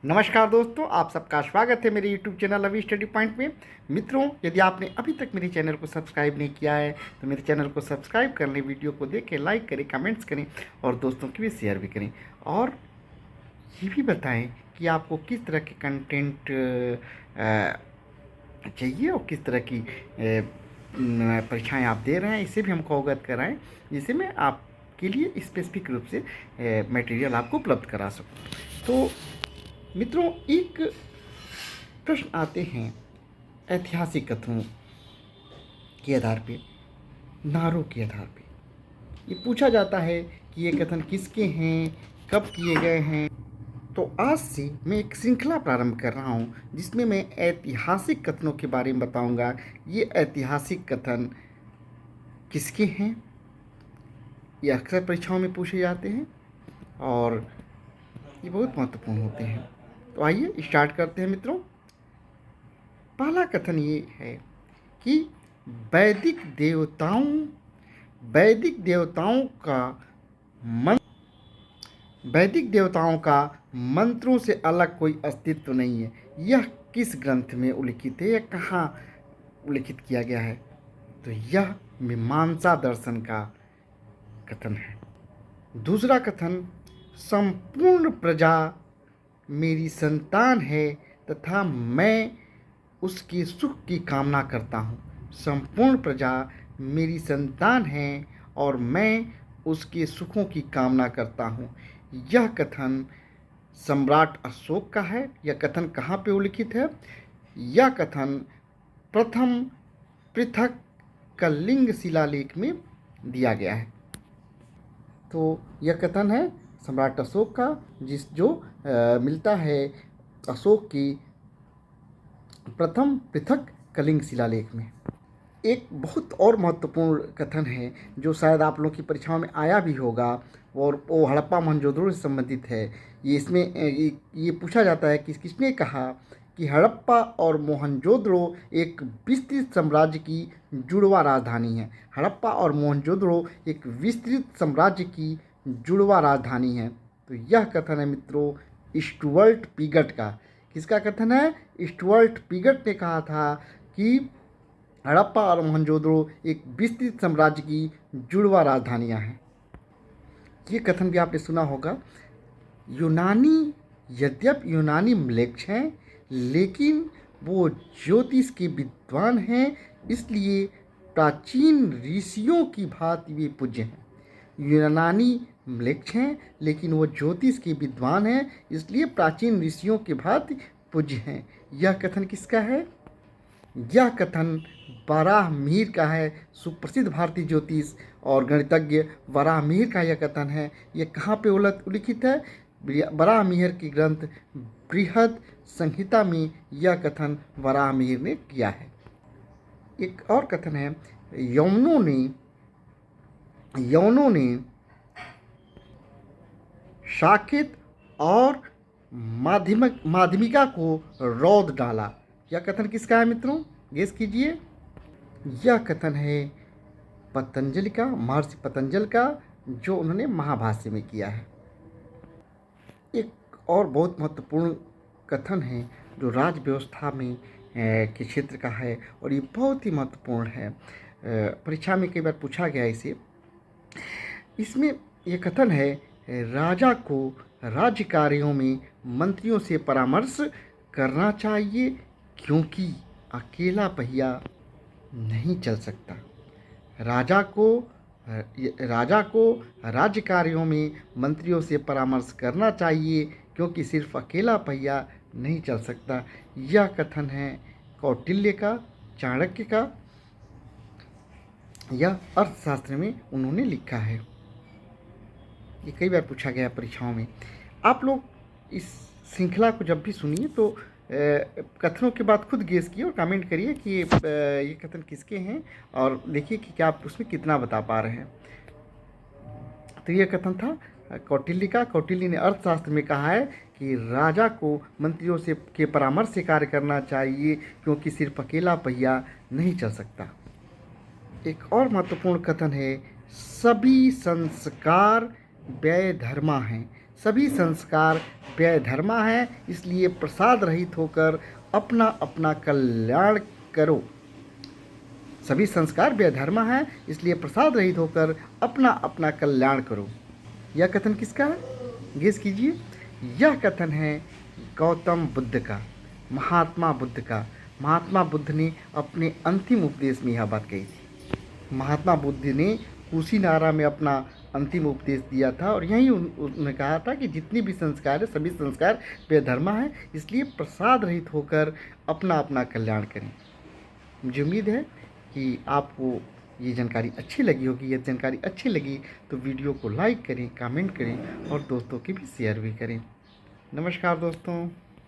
नमस्कार दोस्तों, आप सबका स्वागत है मेरे YouTube चैनल अभी स्टडी पॉइंट में। मित्रों, यदि आपने अभी तक मेरे चैनल को सब्सक्राइब नहीं किया है तो मेरे चैनल को सब्सक्राइब कर लें, वीडियो को देखें, लाइक करें, कमेंट्स करें और दोस्तों की भी शेयर भी करें। और ये भी बताएं कि आपको किस तरह के कंटेंट चाहिए और किस तरह की परीक्षाएँ आप दे रहे हैं, इसे भी हमको अवगत कराएँ, जिससे मैं आपके लिए स्पेसिफिक रूप से मटेरियल आपको उपलब्ध करा सकूँ। तो मित्रों, एक प्रश्न आते हैं ऐतिहासिक कथनों के आधार पे, नारों के आधार पे। ये पूछा जाता है कि ये कथन किसके हैं, कब किए गए हैं। तो आज से मैं एक श्रृंखला प्रारंभ कर रहा हूँ जिसमें मैं ऐतिहासिक कथनों के बारे में बताऊँगा। ये ऐतिहासिक कथन किसके हैं, ये अक्सर परीक्षाओं में पूछे जाते हैं और ये बहुत महत्वपूर्ण होते हैं। तो आइए स्टार्ट करते हैं मित्रों। पहला कथन ये है कि वैदिक देवताओं का मंत्रों से अलग कोई अस्तित्व नहीं है। यह किस ग्रंथ में उल्लिखित है या कहाँ उल्लिखित किया गया है? तो यह मीमांसा दर्शन का कथन है। दूसरा कथन, संपूर्ण प्रजा मेरी संतान है तथा मैं उसके सुख की कामना करता हूँ। संपूर्ण प्रजा मेरी संतान है और मैं उसके सुखों की कामना करता हूँ। यह कथन सम्राट अशोक का है। यह कथन कहाँ पे उल्लिखित है? यह कथन प्रथम पृथक कलिंग शिलालेख में दिया गया है। तो यह कथन है सम्राट अशोक का, जो मिलता है अशोक की प्रथम पृथक कलिंग शिलालेख में। एक बहुत और महत्वपूर्ण कथन है जो शायद आप लोगों की परीक्षाओं में आया भी होगा और वो हड़प्पा मोहनजोदड़ो से संबंधित है। ये पूछा जाता है कि किसने कहा कि हड़प्पा और मोहनजोदड़ो एक विस्तृत साम्राज्य की जुड़वा राजधानी है। हड़प्पा और मोहनजोदड़ो एक विस्तृत साम्राज्य की जुड़वा राजधानी है। तो यह कथन है मित्रों स्टुअर्ट पीगट का। किसका कथन है? स्टुअर्ट पीगट ने कहा था कि हड़प्पा और मोहनजोदड़ो एक विस्तृत साम्राज्य की जुड़वा राजधानियाँ हैं। ये कथन भी आपने सुना होगा। यद्यपि यूनानी म्लेच्छ हैं, लेकिन वो ज्योतिष के विद्वान हैं, इसलिए प्राचीन ऋषियों की भांति वे पूज्य हैं। यूनानी म्लेच्छ हैं लेकिन वो ज्योतिष के विद्वान हैं, इसलिए प्राचीन ऋषियों के भांति पूज्य हैं। यह कथन किसका है? यह कथन वराहमिहिर का है। सुप्रसिद्ध भारतीय ज्योतिष और गणितज्ञ वराहमिहिर का यह कथन है। यह कहाँ पे उल्लिखित है? वराहमिहिर की ग्रंथ बृहद संहिता में यह कथन वराहमिहिर ने किया है। एक और कथन है, यवनों ने साकेत और माध्यमिका को रौंद डाला। यह कथन किसका है मित्रों? गेस कीजिए। यह कथन है पतंजलि का, महर्षि पतंजलि का, जो उन्होंने महाभाष्य में किया है। एक और बहुत महत्वपूर्ण कथन है जो राज व्यवस्था में के क्षेत्र का है और ये बहुत ही महत्वपूर्ण है। परीक्षा में कई बार पूछा गया इसे। इसमें यह कथन है, राजा को राज्य कार्यों में मंत्रियों से परामर्श करना चाहिए क्योंकि अकेला पहिया नहीं चल सकता। राजा को राज्य कार्यों में मंत्रियों से परामर्श करना चाहिए क्योंकि सिर्फ अकेला पहिया नहीं चल सकता। यह कथन है कौटिल्य का, चाणक्य का। यह अर्थशास्त्र में उन्होंने लिखा है। ये कई बार पूछा गया परीक्षाओं में। आप लोग इस श्रृंखला को जब भी सुनिए तो कथनों के बाद खुद गेस किए और कमेंट करिए कि ये कथन किसके हैं और देखिए कि क्या आप उसमें कितना बता पा रहे हैं। तो ये कथन था कौटिल्य का। कौटिल्य ने अर्थशास्त्र में कहा है कि राजा को मंत्रियों से के परामर्श से कार्य करना चाहिए क्योंकि सिर्फ अकेला पहिया नहीं चल सकता। एक और महत्वपूर्ण कथन है, सभी संस्कार व्यय धर्मा हैं। सभी संस्कार व्यय धर्मा है, इसलिए प्रसाद रहित होकर अपना अपना कल्याण करो। सभी संस्कार व्यय धर्मा है, इसलिए प्रसाद रहित होकर अपना अपना कल्याण करो। यह कथन किसका है? गेस कीजिए। यह कथन है गौतम बुद्ध का, महात्मा बुद्ध का। महात्मा बुद्ध ने अपने अंतिम उपदेश में यह बात कही थी। महात्मा बुद्ध ने कुशीनारा में अपना अंतिम उपदेश दिया था और यही उन्होंने कहा था कि जितनी भी संस्कार है सभी संस्कार बेधर्मा है, इसलिए प्रसाद रहित होकर अपना अपना कल्याण करें। मुझे उम्मीद है कि आपको ये जानकारी अच्छी लगी होगी। यदि जानकारी अच्छी लगी तो वीडियो को लाइक करें, कमेंट करें और दोस्तों के भी शेयर भी करें। नमस्कार दोस्तों।